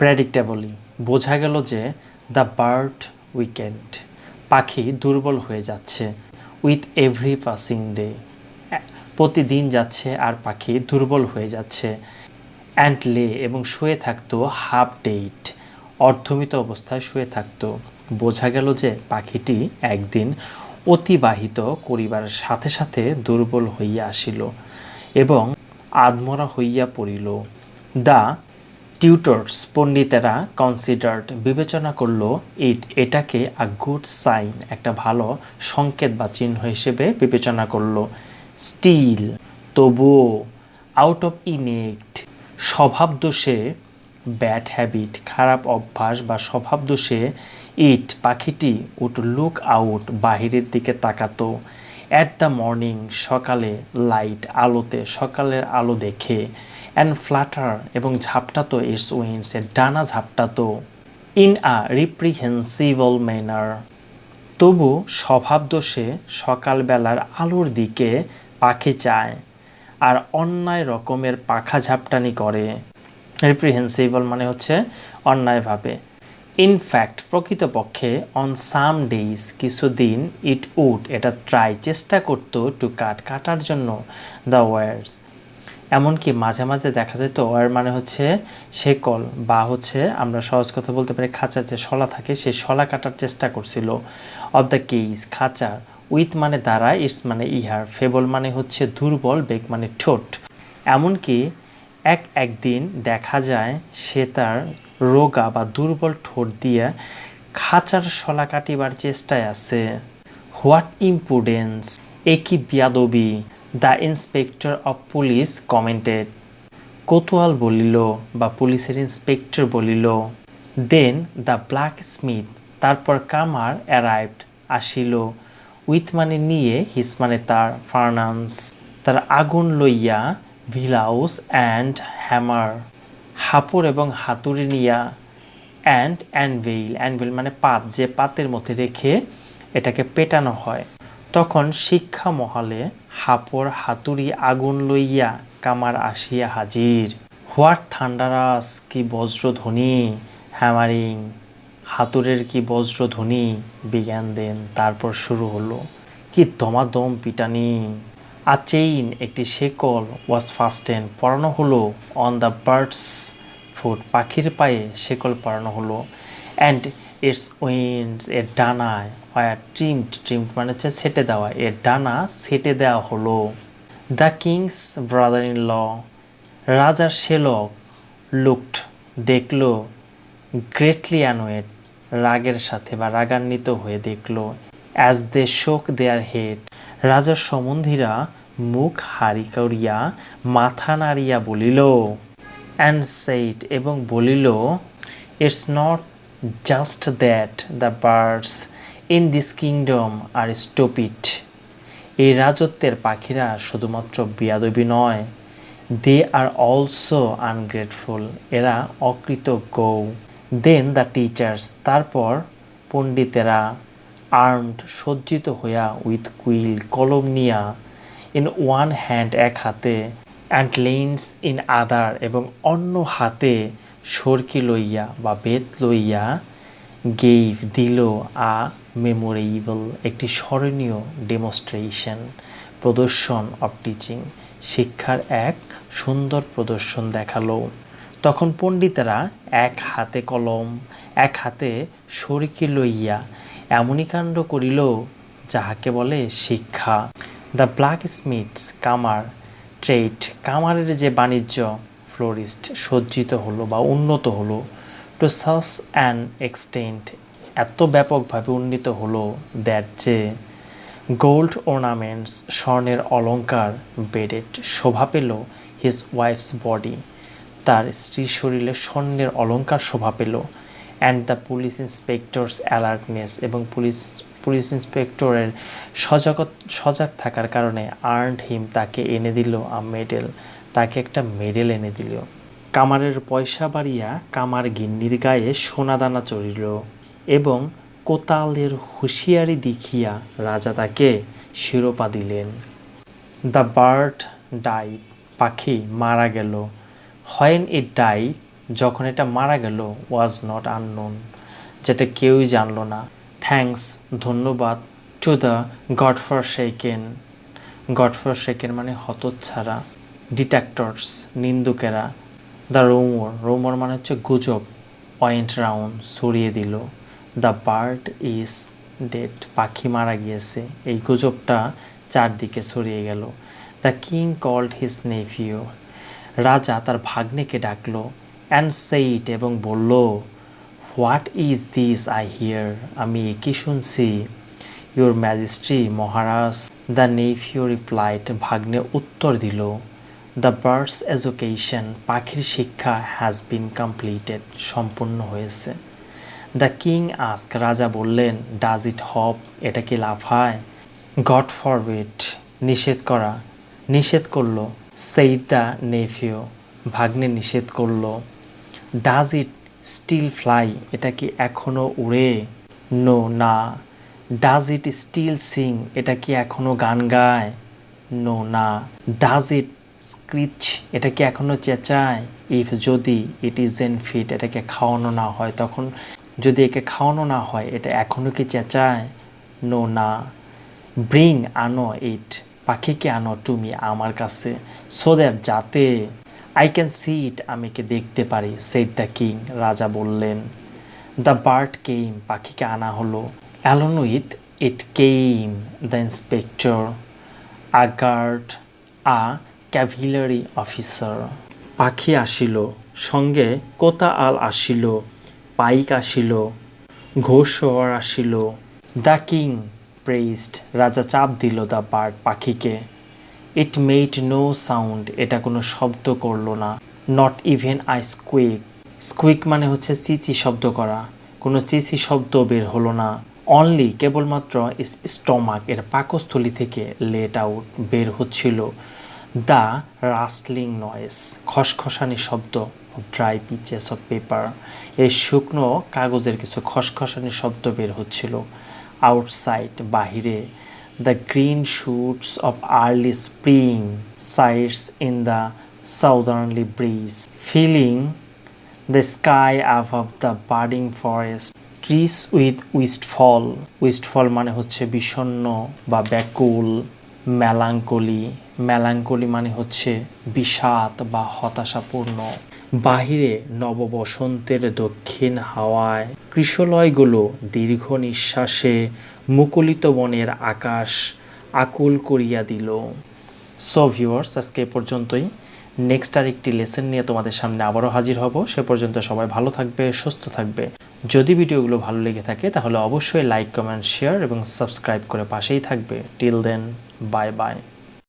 প্রেডিক্টেবলি বোঝা গেল যে দ্য বার্ড উইকেন্ড, পাখি দুর্বল হয়ে যাচ্ছে। উইথ এভরি পাসিং ডে, প্রতিদিন যাচ্ছে আর পাখি দুর্বল হয়ে যাচ্ছে। অ্যান্ড লে, এবং শুয়ে থাকতো হাফ ডেইট, অর্ধমিত অবস্থায় শুয়ে থাকতো। বোঝা গেল যে পাখিটি একদিন অতিবাহিত করিবার সাথে সাথে দুর্বল হইয়া আসিল এবং আধমরা হইয়া পড়িল। দ্য টিউটর্স, পণ্ডিতেরা কনসিডার্ড, বিবেচনা করল, এটাকে আ গুড সাইন, একটা ভালো সংকেত বা চিহ্ন হিসেবে বিবেচনা করল। স্টিল, তবুও, আউট অফ ইনেক্ট, স্বভাব দোষে, ব্যাড হ্যাবিট, খারাপ অভ্যাস বা স্বভাব দোষে, পাখিটি উড লুক আউট, বাহিরের দিকে তাকাতো। অ্যাট দ্য মর্নিং, সকালে, লাইট, আলোতে, সকালের আলো দেখে। অ্যান্ড ফ্লাটার, এবং ঝাপটাতো ইটস উইংস, এর ডানা ঝাপটাতো। ইন আ রিপ্রিহেন্সিবল ম্যানার, তবু স্বভাব দোষে সকালবেলার আলোর দিকে পাখি চায় আর অন্যায় রকমের পাখা ঝাপটানি করে। রিপ্রিহেন্সিবল মানে হচ্ছে অন্যায়ভাবে। ইনফ্যাক্ট, প্রকৃতপক্ষে, অন সাম ডেইজ, কিছুদিন, এটা ট্রাই, চেষ্টা করতো, টু কাটার জন্য, দ্য ওয়ার্স, এমনকি মাঝে মাঝে দেখা যেত ওয়ার মানে হচ্ছে শেকল, বা হচ্ছে আমরা সহজ কথা বলতে পারি খাঁচার যে শলা থাকে সেই শলা কাটার চেষ্টা করছিল। অফ দ্য কেস, খাঁচা। উইথ মানে দ্বারা, ইটস মানে ইহার, ফেবল মানে হচ্ছে দুর্বল, বেক মানে ঠোঁট। এমনকি একদিন দেখা যায় সে তার রোগা বা দুর্বল ঠোঁট দিয়ে খাঁচার শলা কাটিবার চেষ্টায় আছে। হোয়াট ইম্পুডেন্স, এ কি বিয়াদবি, the inspector of police commented, কোতোয়াল বলিল বা পুলিশের ইন্সপেক্টর বলিল। দেন দ্য ব্ল্যাক স্মিথ, তারপর কামার, অ্যারাইভড, আসিল। উইথ মানে নিয়ে, হিস মানে তার, ফার্নান্স, তার আগুন লইয়া, ভিলাউস অ্যান্ড হ্যামার, হাপড় এবং হাতুড়ি নিয়া। অ্যান্ড অ্যানভেইল মানে পাত, যে পাতের মধ্যে রেখে এটাকে পেটানো হয়। তখন শিক্ষা মহলে হাপড় হাতুড়ি আগুন লইয়া কামার আসিয়া হাজির। হোয়াট থান্ডারাস, কি বজ্রধ্বনি, হ্যামারিং, হাতুড়ের কি বজ্রধ্বনি, বিজ্ঞান দেন, তারপর শুরু হলো, কি দমাদম পিটানি। আ চেইন, একটি শেকল, ওয়াজ ফাস্টেন, পরানো হলো, অন দ্য বার্ডস ফুট, পাখির পায়ে শেকল পরানো হলো। অ্যান্ড ইটস উইংস, এর ডানায়, ট্রিমড মানে হচ্ছে সেটে দেওয়া, এর ডানা সেটে দেওয়া হলো। The king's brother in law, রাজার শেলক, লুকড, দেখল, গ্রেটলি অ্যানোয়েড, রাগের সাথে বা রাগান্বিত হয়ে দেখল। অ্যাজ দে শোক দেয়ার হেড, রাজার সম্বন্ধীরা মুখ হারি করিয়া মাথা নাড়িয়া বলিল। অ্যান্ড সেইড, এবং বলিল, it's not just that the birds in this kingdom are stupid, এই রাজত্বের পাখিরা শুধুমাত্র বিয়াদবি নয়, দে আর অলসো আনগ্রেটফুল, এরা অকৃতজ্ঞ। দেন দ্য টিচার্স, তারপর পণ্ডিতেরা, আর্মড, সজ্জিত হইয়া, উইথ কুইল, কলম নিয়া, ইন ওয়ান হ্যান্ড, এক হাতে, অ্যান্ড লেন্স ইন আদার, এবং অন্য হাতে সরকি লইয়া বা বেত লইয়া, গেইভ, দিল, আ মেমোরেবল, একটি স্মরণীয়, ডেমনস্ট্রেশন, প্রদর্শন, অফ টিচিং, শিক্ষার এক সুন্দর প্রদর্শন দেখালো। তখন পণ্ডিতেরা এক হাতে কলম, এক হাতে সরকি লইয়া এমনই কাণ্ড করিল যাহাকে বলে শিক্ষা। দ্য ব্ল্যাক স্মিথস, কামার, ট্রেড, কামারের যে বাণিজ্য, ফ্লোরিস্ট, সজ্জিত হলো বা উন্নত হলো। টু সাচ অ্যান এক্সটেন্ট, এত ব্যাপকভাবে উন্নীত হলো, দ্যাট যে, গোল্ড অর্নামেন্টস, স্বর্ণের অলঙ্কার, বেডেড, শোভা পেল, হিজ ওয়াইফস বডি, তার স্ত্রীর শরীরে স্বর্ণের অলঙ্কার শোভা পেল। And the police inspectors alertness, এবং পুলিশ ইন্সপেক্টরের সজাগ থাকার কারণে, আর্নড হিম, তাকে এনে দিল, আ মেডেল, তাকে একটা মেডেল এনে দিল। কামারের পয়সা বাড়িয়া কামার গিন্নির গায়ে সোনাদানা চড়িল, এবং কোতালের হুঁশিয়ারি দেখিয়া রাজা তাকে শিরোপা দিলেন। দ্য বার্ড ডাইড, পাখি মারা গেল। হোয়েন ইট ডাইড, যখন এটা মারা গেল, ওয়াজ নট আননোন, যেটা কেউই জানলো না। থ্যাঙ্কস, ধন্যবাদ, to the god for shaken, god for shaken মানে হতচ্ছাড়া, ডিটেক্টরস নিন্দুকেরা, দ্য রোমর, রোমর মানে হচ্ছে গুজব, পয়েন্ট রাউন্ড ছড়িয়ে দিল, দ্য বার্ড ইজ ডেড, পাখি মারা গিয়েছে, এই গুজবটা চারদিকে ছড়িয়ে গেল। The king called his nephew, রাজা তার ভাগ্নেকে ডাকলো, অ্যান্ড সেইট এবং বলল, what is this I hear, আমি কি শুনছি, ইউর ম্যাজিস্ট্রি, মহারাজ। দ্য নেফিউ রিপ্লাইড, ভাগ্নে উত্তর দিল, দ্য বার্ডস এডুকেশন, পাখির শিক্ষা হ্যাজ বিন কমপ্লিটেড, সম্পূর্ণ হয়েছে। দ্য কিং আস্ক, রাজা বললেন, ডাজ ইট হপ, এটা কি লাফায়, গড ফরবিড, নিষেধ করা, নিষেধ করলো, সেইড দ্য নেফিউ, ভাগ্নে নিষেধ করলো। ডাজ ইট স্টিল ফ্লাই, এটা কি এখনো উড়ে, নো না। ডাজ ইট স্টিল সিং, এটা কি এখনো গান গায়, নো না। ডাজ ইট স্ক্রিচ, এটা কি এখনো চেঁচায়, ইফ যদি, ইট ইজেন্ট ফিট, এটাকে খাওয়ানো না হয়, তখন যদি একে খাওয়ানো না হয় এটা এখনো কি চেঁচায়, নো না। ব্রিং, আনো, ইট, পাখিকে আনো, তুমি, আমার কাছে, সো দ্যাট, যাতে, আই ক্যান সি ইট, আমি কে দেখতে পারি, সেড দ্য কিং, রাজা বললেন। দ্য বার্ড কেইম, পাখিকে আনা হলো, along with it came the inspector, a guard, a cavalry officer, পাখি আসিল, সঙ্গে কোতাল আসিল, পাইক আসিল, ঘোড়সওয়ার আসিল। দ্য কিং প্রেইজড, রাজা চাপ দিল দ্য বার্ড, পাখিকে। ইট মেড নো সাউন্ড, এটা কোনো শব্দ করলো না, নট ইভেন আই স্কুইক, স্কুইক মানে হচ্ছে চিচি শব্দ করা, কোনো চিচি শব্দ বের হলো না। অনলি, কেবলমাত্র, ইস স্টমাক, এর পাকস্থলী থেকে লেট আউট, বের হচ্ছিল, দ্য রাস্টলিং নয়েস, খসখসানি শব্দ, ড্রাই পিচেস অফ পেপার, এই শুকনো কাগজের কিছু খসখসানি শব্দ বের হচ্ছিল। আউটসাইড, বাহিরে, the green shoots of early spring sights in the southerly bridge, filling the sky above the birding forest, trees with wistful, wistful মানে হচ্ছে বিষণ্ণ বা ব্যাকুল। মেলাঙ্কলি, মেলাঙ্কলি মানে হচ্ছে বিষাদ বা হতাশাপূর্ণ। বাহিরে নববসন্তের দক্ষিণ হাওয়ায় কৃষলয়গুলো দীর্ঘ নিঃশ্বাসে মুকুলিত বনের আকাশ আকুল করিয়া দিল। সো ভিউয়ার্স, আজকে এ পর্যন্তই। নেক্সট আর একটি লেসন নিয়ে তোমাদের সামনে আবারও হাজির হব। সে পর্যন্ত সবাই ভালো থাকবে, সুস্থ থাকবে। যদি ভিডিওগুলো ভালো লেগে থাকে তাহলে অবশ্যই লাইক, কমেন্ট, শেয়ার এবং সাবস্ক্রাইব করে পাশেই থাকবে। Till then, bye by.